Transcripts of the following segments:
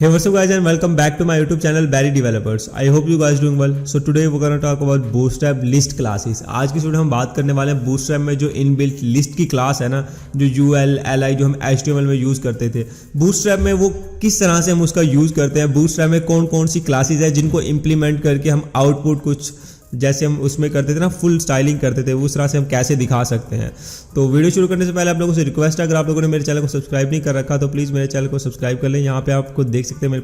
Hey, what's up guys and welcome back to my YouTube channel Barry Developers. I hope you guys doing well. So today we're gonna talk about Bootstrap list classes. आज की video हम बात करने वाले हैं Bootstrap में जो inbuilt list की क्लास है ना, जो UL, LI जो हम HTML में यूज़ करते थे, Bootstrap में वो किस तरह से हम उसका यूज़ करते हैं, Bootstrap में कौन कौन सी क्लासेस है जिनको इम्प्लीमेंट करके हम आउटपुट कुछ जैसे हम उसमें करते थे ना, फुल स्टाइलिंग करते थे, उस तरह से हम कैसे दिखा सकते हैं। तो वीडियो शुरू करने से पहले आप लोगों से रिक्वेस्ट है, अगर आप लोगों ने मेरे चैनल को सब्सक्राइब नहीं कर रखा तो प्लीज़ मेरे चैनल को सब्सक्राइब कर लें। यहाँ पे आपको देख सकते हैं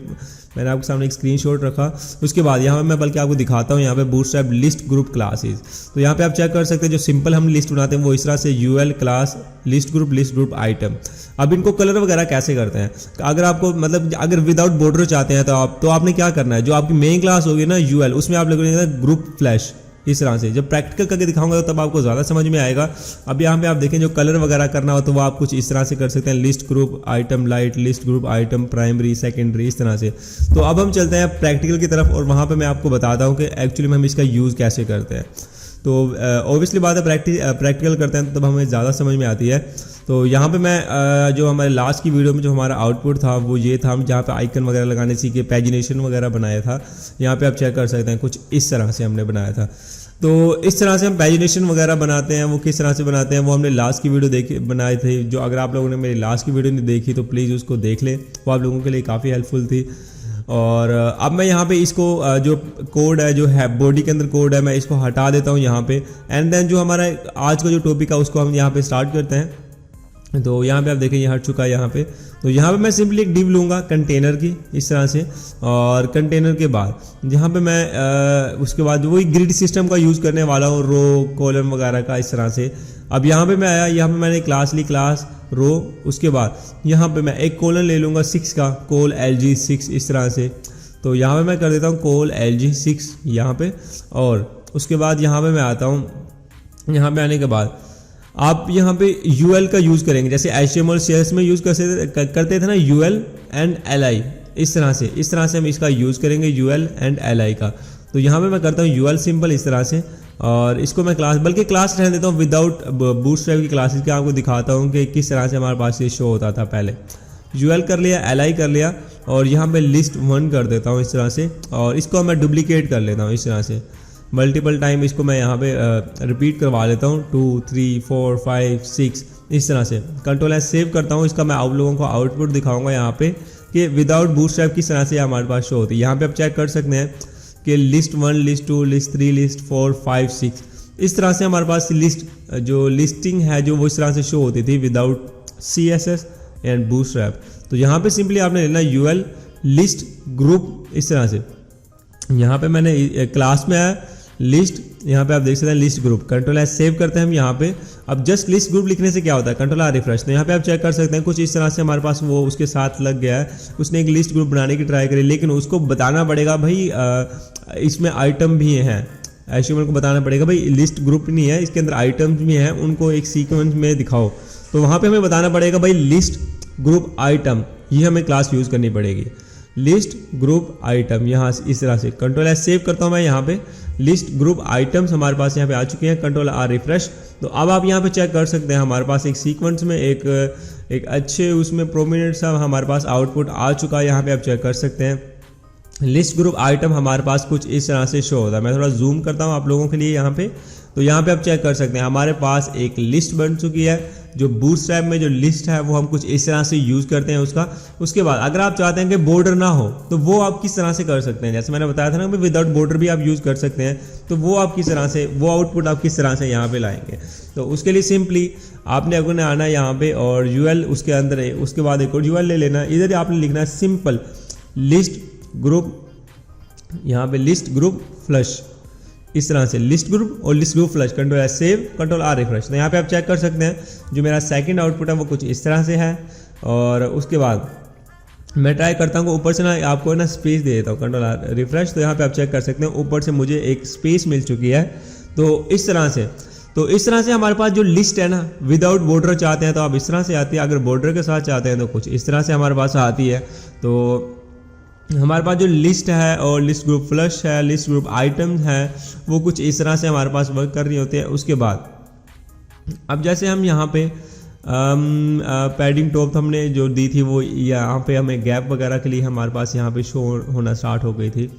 मैंने आपके सामने एक स्क्रीनशॉट रखा, उसके बाद यहाँ पे मैं बल्कि आपको दिखाता हूँ यहाँ पे बूटस्ट्रैप लिस्ट ग्रुप क्लासेस। तो यहाँ पे आप चेक कर सकते हैं जो सिंपल हम लिस्ट बनाते हैं वो इस तरह से UL class list group item. अब इनको कलर वगैरह कैसे करते हैं, अगर आपको मतलब अगर विदाउट बॉर्डर चाहते हैं तो आपने क्या करना है, जो आपकी मेन क्लास होगी ना UL, उसमें आप लोगों ग्रुप फ्लैश इस तरह से। जब प्रैक्टिकल करके दिखाऊंगा तो तब आपको ज़्यादा समझ में आएगा। अब यहाँ पे आप देखें जो कलर वगैरह करना हो तो वो आप कुछ इस तरह से कर सकते हैं, list group item light, list group item primary secondary, इस तरह से। तो अब हम चलते हैं प्रैक्टिकल की तरफ और वहाँ पे मैं आपको बताता हूँ कि एक्चुअली में हम इसका यूज़ कैसे करते हैं। तो ऑब्वियसली बात है प्रैक्टिकल करते हैं तो तब हमें ज़्यादा समझ में आती है। तो यहाँ पे मैं जो हमारे लास्ट की वीडियो में जो हमारा आउटपुट था वो ये था, हम जहाँ पे आइकन वगैरह लगाने सीखे, पैजिनेशन वगैरह बनाया था। यहाँ पे आप चेक कर सकते हैं कुछ इस तरह से हमने बनाया था। तो इस तरह से हम पैजिनेशन वगैरह बनाते हैं, वो किस तरह से बनाते हैं वो हमने लास्ट की वीडियो बनाई थी। जो अगर आप लोगों ने मेरी लास्ट की वीडियो नहीं देखी तो प्लीज़ उसको देख लें, वो आप लोगों के लिए काफ़ी हेल्पफुल थी। और अब मैं यहाँ पे इसको जो कोड है, जो है बॉडी के अंदर कोड है, मैं इसको हटा देता हूँ यहाँ पे। एंड देन जो हमारा आज का जो टॉपिक है उसको हम यहाँ पे स्टार्ट करते हैं। तो यहाँ पे आप देखें ये हट चुका है यहाँ पे। तो यहाँ पे मैं सिंपली एक डिव लूँगा कंटेनर की इस तरह से, और कंटेनर के बाद यहाँ पे मैं उसके बाद वही ग्रिड सिस्टम का यूज़ करने वाला हूँ, रो कॉलम वगैरह का इस तरह से। अब यहाँ पे मैं आया, यहाँ पे मैंने क्लास ली, क्लास रो, उसके बाद यहाँ पे मैं एक कॉलम ले लूँगा 6 का, कोल LG6 इस तरह से। तो यहाँ पे मैं कर देता हूँ कोल LG6 यहाँ पे, और उसके बाद यहाँ पे मैं आता हूँ। यहाँ पे आने के बाद आप यहाँ पे UL का यूज़ करेंगे, जैसे HTML CSS में यूज़ करते थे ना UL एंड LI, इस तरह से हम इसका यूज़ करेंगे UL एंड LI का। तो यहाँ पे मैं करता हूँ UL सिंपल इस तरह से, और इसको मैं क्लास रहने देता हूँ विदाउट बूटस्ट्रैप की क्लासेस के। आपको दिखाता हूँ कि किस तरह से हमारे पास ये शो होता था पहले। UL कर लिया, LI कर लिया, और यहाँ पे लिस्ट 1 कर देता हूँ इस तरह से, और इसको मैं डुप्लीकेट कर लेता हूँ इस तरह से मल्टीपल टाइम। इसको मैं यहाँ पे रिपीट करवा लेता हूँ 2 3 4 5 6 इस तरह से। Ctrl+S सेव करता हूँ। इसका मैं आप लोगों को आउटपुट दिखाऊंगा यहाँ पे कि विदाउट बूटस्ट्रैप किस तरह से हमारे पास शो होती है। यहाँ पे आप चेक कर सकते हैं कि लिस्ट 1, लिस्ट 2, लिस्ट 3, लिस्ट 4, 5, 6 इस तरह से हमारे पास लिस्ट जो लिस्टिंग है जो वो इस तरह से शो होती थी विदाउट CSS एंड बूटस्ट्रैप। तो यहाँ पे सिंपली आपने लेना UL लिस्ट ग्रुप इस तरह से। यहाँ पे मैंने क्लास में आया लिस्ट, यहाँ पे आप देख सकते हैं लिस्ट ग्रुप। Ctrl+S सेव करते हैं हम यहाँ पे। अब जस्ट लिस्ट ग्रुप लिखने से क्या होता है, Ctrl+R रिफ्रेश। तो यहाँ पे आप चेक कर सकते हैं कुछ इस तरह से हमारे पास वो उसके साथ लग गया है। उसने एक लिस्ट ग्रुप बनाने की ट्राई करी, लेकिन उसको बताना पड़ेगा भाई इसमें आइटम भी हैं। HTML को बताना पड़ेगा भाई लिस्ट ग्रुप नहीं है, इसके अंदर आइटम्स भी हैं, उनको एक सीक्वेंस में दिखाओ। तो वहाँ पर हमें बताना पड़ेगा भाई लिस्ट ग्रुप आइटम, ये हमें क्लास यूज़ करनी पड़ेगी, लिस्ट ग्रुप आइटम। यहाँ इस तरह से Ctrl+S सेव करता हूँ मैं यहाँ पे। लिस्ट ग्रुप आइटम्स हमारे पास यहाँ पे आ चुके हैं, Ctrl+R रिफ्रेश। तो अब आप यहाँ पे चेक कर सकते हैं हमारे पास एक सीक्वेंस में एक अच्छे उसमें प्रोमिनेंट सा हमारे पास आउटपुट आ चुका है। यहाँ पे आप चेक कर सकते हैं लिस्ट ग्रुप आइटम हमारे पास कुछ इस तरह से शो होता है। मैं थोड़ा जूम करता हूँ आप लोगों के लिए यहाँ पे। तो यहाँ पे आप चेक कर सकते हैं हमारे पास एक लिस्ट बन चुकी है। जो बूटस्ट्रैप में जो लिस्ट है वो हम कुछ इस तरह से यूज़ करते हैं उसका। उसके बाद अगर आप चाहते हैं कि बॉर्डर ना हो तो वो आप किस तरह से कर सकते हैं, जैसे मैंने बताया था ना कि विदाउट बॉर्डर भी आप यूज़ कर सकते हैं। तो वो आप किस तरह से, वो आउटपुट आप किस तरह से यहाँ पे लाएंगे। तो उसके लिए सिंपली आपने अगर आना है यहाँ पे और UL उसके अंदर है, उसके बाद एक और UL ले लेना। इधर आपने लिखना है सिंपल लिस्ट ग्रुप, यहाँ पे लिस्ट ग्रुप फ्लश इस तरह से, लिस्ट ग्रुप और list group flush. Ctrl+S save, Ctrl+R refresh. तो यहाँ पे आप चेक कर सकते हैं जो मेरा सेकंड आउटपुट है वो कुछ इस तरह से है। और उसके बाद मैं ट्राई करता हूँ ऊपर से ना आपको ना स्पेस दे देता हूँ, Ctrl+R रिफ्रेश। तो यहाँ पे आप चेक कर सकते हैं ऊपर से मुझे एक स्पेस मिल चुकी है। तो इस तरह से हमारे पास जो लिस्ट है ना विदाउट बॉर्डर चाहते हैं तो आप इस तरह से आती है, अगर बॉर्डर के साथ चाहते हैं तो कुछ इस तरह से हमारे पास आती है। तो हमारे पास जो लिस्ट है और लिस्ट ग्रुप फ्लश है, लिस्ट ग्रुप आइटम्स है, वो कुछ इस तरह से हमारे पास वर्क कर रही होती है। उसके बाद अब जैसे हम यहाँ पे पैडिंग टॉप हमने जो दी थी वो यहाँ पे हमें गैप वगैरह के लिए हमारे पास यहाँ पे शो होना स्टार्ट हो गई थी।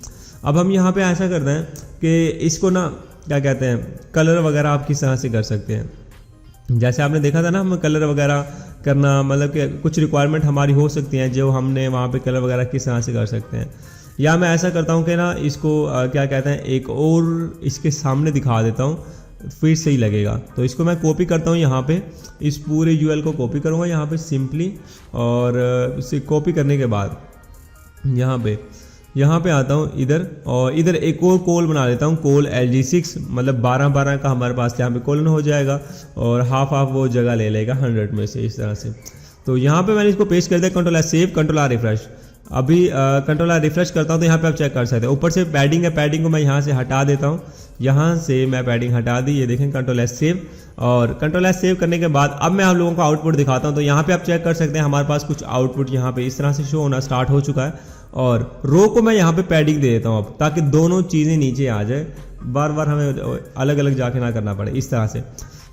अब हम यहाँ पे ऐसा करते हैं कि इसको ना क्या कहते हैं, कलर वगैरह आप किस तरह से कर सकते हैं। जैसे आपने देखा था ना, हम कलर वगैरह करना मतलब कि कुछ रिक्वायरमेंट हमारी हो सकती हैं जो हमने वहाँ पे कलर वगैरह किस तरह से कर सकते हैं। या मैं ऐसा करता हूँ कि ना इसको क्या कहते हैं, एक और इसके सामने दिखा देता हूँ, फिर सही लगेगा। तो इसको मैं कॉपी करता हूँ यहाँ पे, इस पूरे यूएल को कॉपी करूँगा यहाँ पे सिंपली, और इसे कॉपी करने के बाद यहाँ पे आता हूँ इधर, और इधर एक और कॉल बना लेता हूँ, कॉल LG6, मतलब 12-12 का हमारे पास यहाँ पे कॉलन हो जाएगा और हाफ वो जगह ले लेगा 100 में से, इस तरह से। तो यहाँ पे मैंने इसको पेस्ट कर दिया, कंट्रोल सेव, कंट्रोल रिफ्रेश। अभी कंट्रोल रिफ्रेश करता हूँ तो यहाँ पे आप चेक कर सकते हैं, ऊपर से पैडिंग है, पैडिंग को मैं यहाँ से हटा देता हूँ, यहाँ से मैं पैडिंग हटा दी, ये देखें कंट्रोल सेव। और कंट्रोल सेव करने के बाद अब मैं आप लोगों को आउटपुट दिखाता हूँ। तो यहाँ पे आप चेक कर सकते हैं हमारे पास कुछ आउटपुट यहाँ पे इस तरह से शो होना स्टार्ट हो चुका है, और रो को मैं यहाँ पे पैडिंग दे देता हूँ अब, ताकि दोनों चीज़ें नीचे आ जाए, बार बार हमें अलग अलग जाके ना करना पड़े, इस तरह से।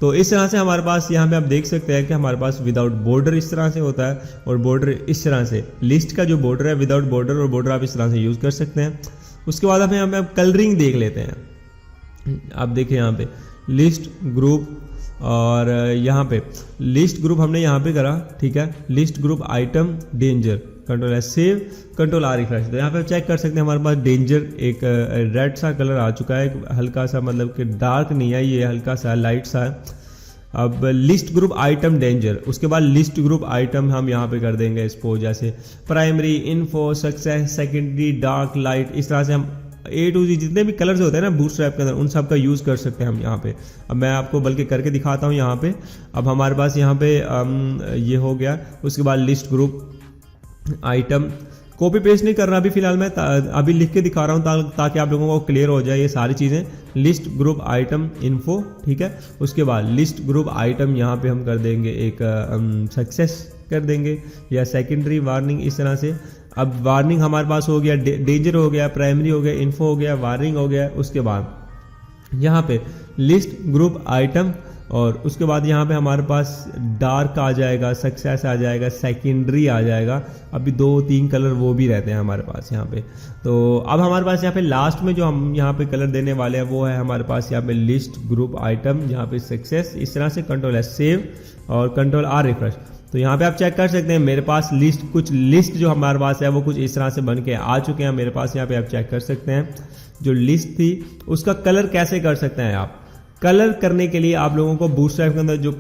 तो इस तरह से हमारे पास यहाँ पे आप देख सकते हैं कि हमारे पास विदाउट बॉर्डर इस तरह से होता है, और बॉर्डर इस तरह से, लिस्ट का जो बॉर्डर है विदाउट बॉर्डर और बॉर्डर आप इस तरह से यूज़ कर सकते हैं। उसके बाद हमें यहाँ पे कलरिंग देख लेते हैं। आप देखिए यहाँ पे लिस्ट ग्रुप, और यहाँ पे लिस्ट ग्रुप हमने यहाँ पे करा, ठीक है, list group item danger, control save, control refresh. तो यहाँ पे चेक कर सकते हैं हमारे पास डेंजर एक रेड सा कलर आ चुका है, हल्का सा, मतलब कि डार्क नहीं है ये, हल्का सा लाइट सा है। अब लिस्ट ग्रुप आइटम डेंजर, उसके बाद लिस्ट ग्रुप आइटम हम यहाँ पे कर देंगे इसको, जैसे primary, info, success, secondary, dark, light, इस तरह से हम A to Z जितने भी कलर्स होते हैं ना बूटस्ट्रैप के अंदर, उन सब का यूज़ कर सकते हैं हम यहाँ पे। अब मैं आपको बल्कि करके दिखाता हूँ यहाँ पे। अब हमारे पास यहाँ पे ये हो गया। उसके बाद list group item, copy paste नहीं कर रहा अभी फिलहाल मैं, अभी लिख के दिखा रहा हूँ ताकि आप लोगों को क्लियर हो जाए ये सारी चीज़ें। लिस्ट ग्रुप आइटम इन्फो, ठीक है। उसके बाद लिस्ट ग्रुप आइटम यहाँ पे हम कर देंगे एक सक्सेस कर देंगे, या सेकेंडरी वार्निंग, इस तरह से। अब वार्निंग हमारे पास हो गया, डेंजर हो गया, प्राइमरी हो गया, इन्फो हो गया, वार्निंग हो गया। उसके बाद यहाँ पे लिस्ट ग्रुप आइटम, और उसके बाद यहाँ पे हमारे पास डार्क आ जाएगा, सक्सेस आ जाएगा, सेकेंडरी आ जाएगा। अभी 2-3 कलर वो भी रहते हैं हमारे पास यहाँ पे। तो अब हमारे पास यहाँ पे लास्ट में जो हम यहाँ पे कलर देने वाले हैं वो है हमारे पास यहाँ पे लिस्ट ग्रुप आइटम, यहाँ पे सक्सेस, इस तरह से कंट्रोल सेव और कंट्रोल रिफ्रेश। तो यहाँ पे आप चेक कर सकते हैं मेरे पास कुछ लिस्ट जो हमारे पास है वो कुछ इस तरह से बन के आ चुके हैं मेरे पास। यहाँ पे आप चेक कर सकते हैं जो लिस्ट थी उसका कलर कैसे कर सकते हैं आप। कलर करने के लिए आप लोगों को बूटस्ट्रैप के अंदर जो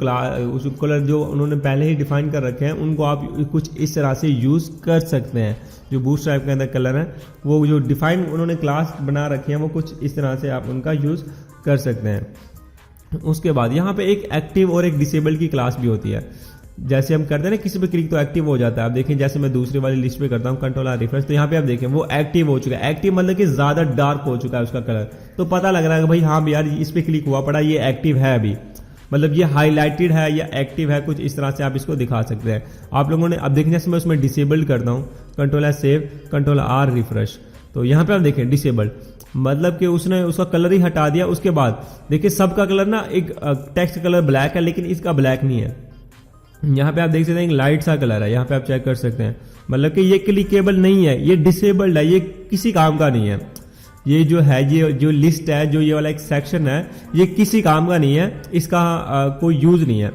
कलर जो उन्होंने पहले ही डिफाइन कर रखे हैं उनको आप कुछ इस तरह से यूज़ कर सकते हैं। जो बूटस्ट्रैप के अंदर कलर है वो जो डिफाइन उन्होंने क्लास बना रखे हैं वो कुछ इस तरह से आप उनका यूज़ कर सकते हैं। उसके बाद यहाँ पे एक एक्टिव और एक डिसेबल की क्लास भी होती है। जैसे हम करते हैं ना किसी पे क्लिक तो एक्टिव हो जाता है। आप देखें जैसे मैं दूसरी वाली लिस्ट पे करता हूँ कंट्रोल रिफ्रेश, तो यहाँ पे आप देखें वो एक्टिव हो चुका है। एक्टिव मतलब कि ज़्यादा डार्क हो चुका है उसका कलर, तो पता लग रहा है कि भाई हाँ यार इस पे क्लिक हुआ पड़ा, ये एक्टिव है अभी, मतलब ये हाईलाइटेड है या एक्टिव है, कुछ इस तरह से आप इसको दिखा सकते हैं। आप लोगों ने अब देखें जैसे मैं उसमें डिसेबल्ड करता हूँ कंट्रोल सेव कंट्रोल रिफ्रेश, तो यहाँ पे आप देखें डिसेबल्ड मतलब कि उसने उसका कलर ही हटा दिया। उसके बाद देखिए सबका कलर ना एक टेक्स्ट कलर ब्लैक है लेकिन इसका ब्लैक नहीं है। यहाँ पे आप देख सकते हैं एक लाइट सा कलर है, यहाँ पे आप चेक कर सकते हैं, मतलब कि ये क्लिकेबल नहीं है, ये डिसेबल्ड है, ये किसी काम का नहीं है। ये जो है ये जो लिस्ट है जो ये वाला एक सेक्शन है ये किसी काम का नहीं है, इसका कोई यूज नहीं है।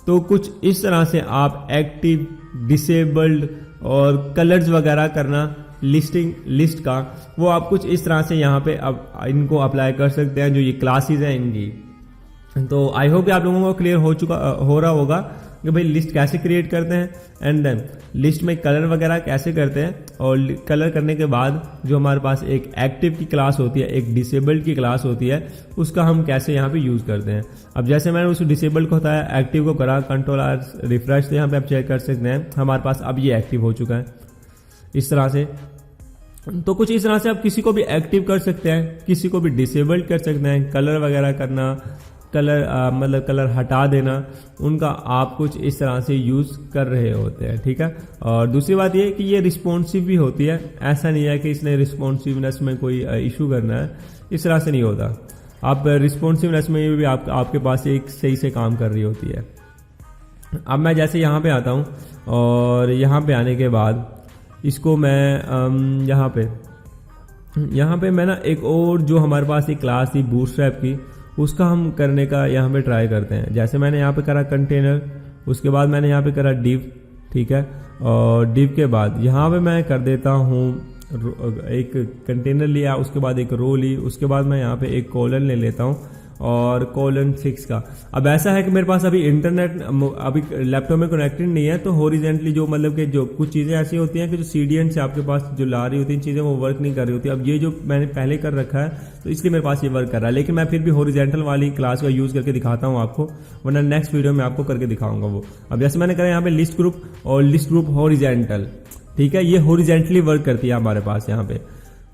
तो कुछ इस तरह से आप एक्टिव, डिसेबल्ड और कलर्स वगैरह करना लिस्ट का वो आप कुछ इस तरह से यहाँ पे अब इनको अप्लाई कर सकते हैं जो ये क्लासेस हैं इनकी। तो आई होप कि आप लोगों को क्लियर हो रहा होगा कि भाई लिस्ट कैसे क्रिएट करते हैं एंड देन लिस्ट में कलर वगैरह कैसे करते हैं, और कलर करने के बाद जो हमारे पास एक एक्टिव की क्लास होती है, एक डिसेबल्ड की क्लास होती है, उसका हम कैसे यहाँ पे यूज़ करते हैं। अब जैसे मैंने उस डिसेबल्ड को होता है एक्टिव को करा कंट्रोल रिफ्रेश, तो यहाँ पे आप चेक कर सकते हैं हमारे पास अब ये एक्टिव हो चुका है इस तरह से। तो कुछ इस तरह से आप किसी को भी एक्टिव कर सकते हैं, किसी को भी डिसेबल्ड कर सकते हैं। कलर वगैरह करना, कलर मतलब कलर हटा देना, उनका आप कुछ इस तरह से यूज़ कर रहे होते हैं, ठीक है। और दूसरी बात ये कि ये रिस्पॉन्सिव भी होती है, ऐसा नहीं है कि इसने रिस्पॉन्सिवनेस में कोई इशू करना है, इस तरह से नहीं होता। आप रिस्पॉन्सिवनेस में भी आपके पास एक सही से काम कर रही होती है। अब मैं जैसे यहाँ पे आता हूँ और यहाँ पे आने के बाद इसको मैं यहाँ पे मैं ना एक और जो हमारे पास एक क्लास थी बूटस्ट्रैप की, उसका हम करने का यहाँ पे ट्राई करते हैं। जैसे मैंने यहाँ पे करा कंटेनर, उसके बाद मैंने यहाँ पे करा डिव, ठीक है, और डिव के बाद यहाँ पे मैं कर देता हूँ एक कंटेनर लिया, उसके बाद एक रो ली, उसके बाद मैं यहाँ पे एक कॉलन ले लेता हूँ और कॉलन 6 का। अब ऐसा है कि मेरे पास अभी इंटरनेट अभी लैपटॉप में कनेक्टेड नहीं है, तो हॉरिजेंटली जो मतलब कि जो कुछ चीज़ें ऐसी होती हैं कि जो सीडीएन से आपके पास जो ला रही होती हैं चीज़ें वो वर्क नहीं कर रही होती। अब ये जो मैंने पहले कर रखा है तो इसलिए मेरे पास ये वर्क कर रहा है, लेकिन मैं फिर भी हॉरिजेंटल वाली क्लास का यूज़ करके दिखाता हूँ आपको, वरना नेक्स्ट वीडियो में आपको करके दिखाऊंगा वो। अब जैसे मैंने करा यहाँ पे लिस्ट ग्रुप और लिस्ट ग्रुप हॉरिजेंटल, ठीक है, ये हॉरिजेंटली वर्क करती है हमारे पास, यहाँ पे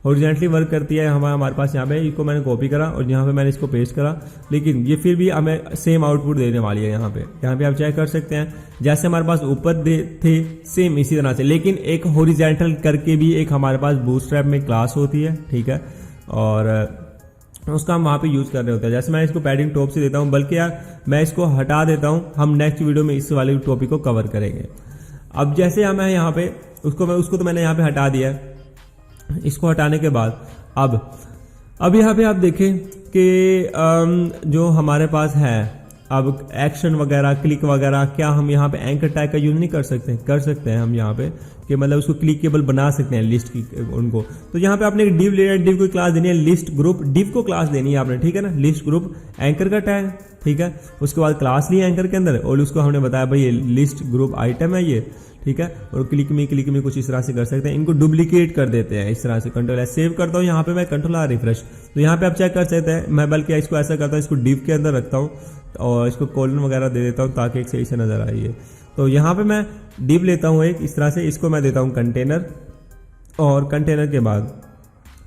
हॉरिजेंटली वर्क करती है हमारे पास। यहाँ पे इसको मैंने कॉपी करा और यहाँ पे मैंने इसको पेस्ट करा, लेकिन ये फिर भी हमें सेम आउटपुट देने वाली है। यहाँ पे आप चेक कर सकते हैं, जैसे हमारे पास ऊपर थे सेम इसी तरह से, लेकिन एक हॉरिजेंटल करके भी एक हमारे पास बूटस्ट्रैप में क्लास होती है, ठीक है, और उसका हम वहाँ पे यूज़ कर रहे होते हैं। जैसे मैं इसको पैडिंग टॉप से देता हूँ, बल्कि यार मैं इसको हटा देता हूँ, हम नेक्स्ट वीडियो में इस वाले टॉपिक को कवर करेंगे। अब जैसे मैं यहाँ पे उसको तो मैंने यहाँ पे हटा दिया। इसको हटाने के बाद अब यहाँ पे आप देखें कि जो हमारे पास है अब एक्शन वगैरह क्लिक वगैरह, क्या हम यहाँ पे एंकर टैग का यूज नहीं कर सकते हैं हम यहाँ पे कि मतलब उसको क्लिकेबल बना सकते हैं लिस्ट की उनको। तो यहाँ पे आपने एक डिव ले डिव को क्लास देनी है, लिस्ट ग्रुप डिव को क्लास देनी है आपने, ठीक है ना, लिस्ट ग्रुप एंकर का टैग, ठीक है, उसके बाद क्लास ली एंकर के अंदर और उसको हमने बताया भाई ये लिस्ट ग्रुप आइटम है ये, ठीक है, और क्लिक में कुछ इस तरह से कर सकते हैं। इनको डुप्लीकेट कर देते हैं इस तरह से, कंट्रोल एस सेव करता हूँ, यहाँ पे मैं कंट्रोल आर रिफ्रेश, तो यहाँ पे आप चेक कर सकते हैं। मैं बल्कि इसको ऐसा करता हूँ, इसको डिव के अंदर रखता हूँ और इसको कॉलन वगैरह दे देता हूँ ताकि एक सही से नजर आए। तो यहाँ पे मैं डिव लेता हूँ एक इस तरह से, इसको मैं देता हूँ कंटेनर, और कंटेनर के बाद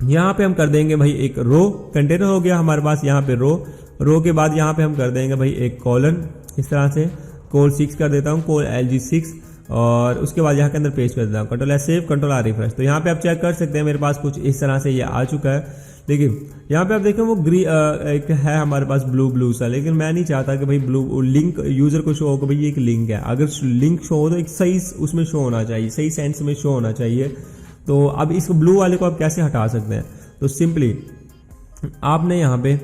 यहाँ पे हम कर देंगे भाई एक रो, कंटेनर हो गया हमारे पास यहाँ पे रो के बाद यहाँ पे हम कर देंगे भाई एक कॉलन, इस तरह से कोल 6 कर देता हूँ, कोल LG6, और उसके बाद यहाँ के अंदर पेस्ट कर देता हूँ, control S save control R refresh. तो यहाँ पे आप चेक कर सकते हैं मेरे पास कुछ इस तरह से ये आ चुका है। लेकिन यहाँ पे आप देखें वो एक है हमारे पास ब्लू सा, लेकिन मैं नहीं चाहता कि भाई ब्लू लिंक यूजर को शो हो कि भाई ये एक लिंक है। अगर लिंक शो हो तो एक सही उसमें शो होना चाहिए, सही सेंस में शो होना चाहिए। तो अब इस ब्लू वाले को आप कैसे हटा सकते हैं, तो सिंपली आपने यहाँ पे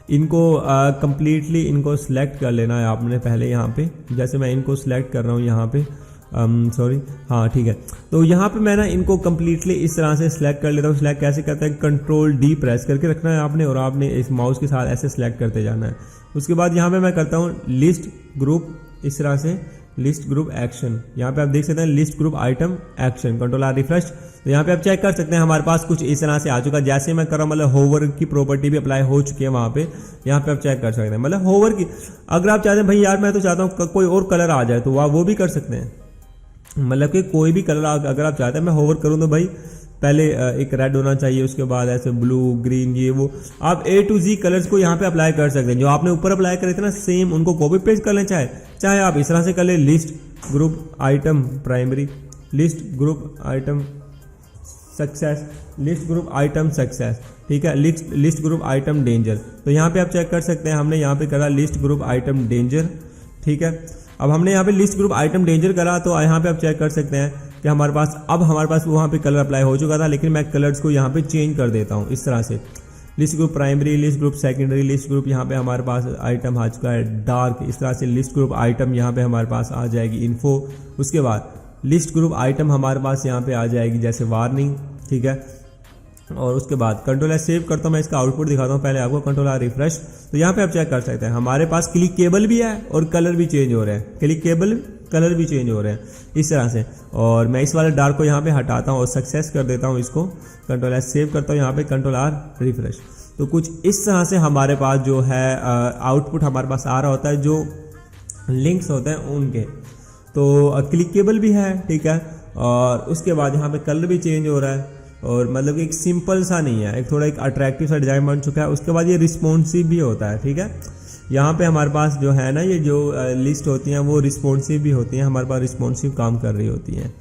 इनको कंप्लीटली इनको सिलेक्ट कर लेना है आपने पहले। यहाँ पे जैसे मैं इनको सिलेक्ट कर रहा हूँ यहाँ पे, सॉरी हाँ ठीक है, तो यहाँ पे मैं ना इनको कंप्लीटली इस तरह से सिलेक्ट कर लेता हूँ। सिलेक्ट कैसे करते हैं, कंट्रोल डी प्रेस करके रखना है आपने और आपने इस माउस के साथ ऐसे सिलेक्ट करते जाना है। उसके बाद यहाँ पे मैं करता हूँ लिस्ट ग्रुप, इस तरह से लिस्ट ग्रुप एक्शन, यहाँ पे आप देख सकते हैं list group item action, control R refresh. तो यहाँ पे आप चेक कर सकते हैं हमारे पास कुछ इस तरह से आ चुका है। जैसे मैं कर रहा हूँ मतलब होवर की प्रॉपर्टी भी अप्लाई हो चुकी है वहाँ पे, यहाँ पे आप चेक कर सकते हैं मतलब होवर की। अगर आप चाहते हैं भाई यार मैं तो चाहता हूँ कोई और कलर आ जाए तो वो भी कर सकते हैं, मतलब कि कोई भी कलर अगर आप चाहते हैं मैं होवर करूँ तो भाई पहले एक रेड होना चाहिए, उसके बाद ऐसे ब्लू ग्रीन ये वो आप A to Z कलर्स को यहाँ पे अप्लाई कर सकते हैं। जो आपने ऊपर अप्लाई करे थे ना सेम उनको कॉपी पेस्ट कर लें, चाहे आप इस तरह से कर ले, list group item primary, list group item success, list group item success, ठीक है, लिस्ट ग्रुप आइटम डेंजर। तो यहाँ पे आप चेक कर सकते हैं हमने यहाँ पे करा लिस्ट ग्रुप आइटम डेंजर, ठीक है। अब हमने यहाँ पे लिस्ट ग्रुप आइटम डेंजर करा तो यहाँ पे आप चेक कर सकते हैं कि हमारे पास वहाँ पे कलर अप्लाई हो चुका था, लेकिन मैं कलर्स को यहाँ पे चेंज कर देता हूँ इस तरह से। List group primary, list group secondary, list group यहाँ पे हमारे पास आइटम आ चुका है डार्क, इस तरह से लिस्ट ग्रुप आइटम यहाँ पे हमारे पास आ जाएगी इन्फो। उसके बाद लिस्ट ग्रुप आइटम हमारे पास यहाँ पे आ जाएगी जैसे वार्निंग, ठीक है। और उसके बाद कंट्रोल एस सेव करता हूँ, मैं इसका आउटपुट दिखाता हूँ पहले आपको, कंट्रोल आर रिफ्रेश। तो यहाँ पे आप चेक कर सकते हैं हमारे पास क्लिकेबल भी है और कलर भी चेंज हो रहे हैं, क्लिकेबल कलर भी चेंज हो रहे हैं इस तरह से। और मैं इस वाले डार्क को यहाँ पे हटाता हूँ और सक्सेस कर देता हूँ इसको, कंट्रोल एस सेव करता हूँ यहाँ पे, कंट्रोल आर रिफ्रेश। तो कुछ इस तरह से हमारे पास जो है आउटपुट हमारे पास आ रहा होता है जो लिंक्स होते हैं उनके। तो क्लिकेबल भी है, ठीक है। और उसके बाद यहाँ पे कलर भी चेंज हो रहा है और मतलब एक सिंपल सा नहीं है, एक थोड़ा एक अट्रैक्टिव सा डिजाइन बन चुका है। उसके बाद ये रिस्पॉन्सिव भी होता है, ठीक है। यहाँ पे हमारे पास जो है ना ये जो लिस्ट होती हैं वो रिस्पॉन्सिव भी होती हैं, हमारे पास रिस्पॉन्सिव काम कर रही होती हैं।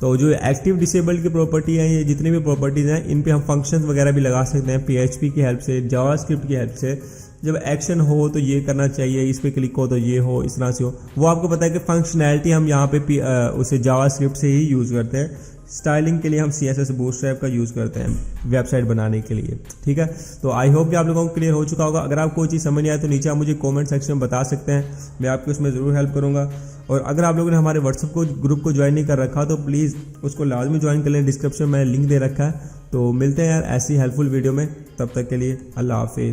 तो जो एक्टिव डिसेबल की प्रॉपर्टी है, ये जितनी भी प्रॉपर्टीज़ हैं इन पे हम फंक्शंस वगैरह भी लगा सकते हैं PHP की हेल्प से, जावास्क्रिप्ट की हेल्प से। जब एक्शन हो तो ये करना चाहिए, इस पर क्लिक हो तो ये हो, इस तरह से हो। वो आपको पता है कि फंक्शनैलिटी हम यहाँ पे उसे जावास्क्रिप्ट से ही यूज़ करते हैं। स्टाइलिंग के लिए हम CSS बूटस्ट्रैप का यूज़ करते हैं वेबसाइट बनाने के लिए, ठीक है। तो आई होप कि आप लोगों को क्लियर हो चुका होगा। अगर आप कोई चीज़ समझ नहीं आए तो नीचे आप मुझे कमेंट सेक्शन में बता सकते हैं, मैं आपको उसमें ज़रूर हेल्प करूँगा। और अगर आप लोगों ने हमारे व्हाट्सएप ग्रुप को ज्वाइन नहीं कर रखा तो प्लीज़ उसको लाजमी ज्वाइन कर लें, डिस्क्रिप्शन में मैंने लिंक दे रखा है। तो मिलते हैं यार ऐसी हेल्पफुल वीडियो में, तब तक के लिए अल्लाह हाफिज़।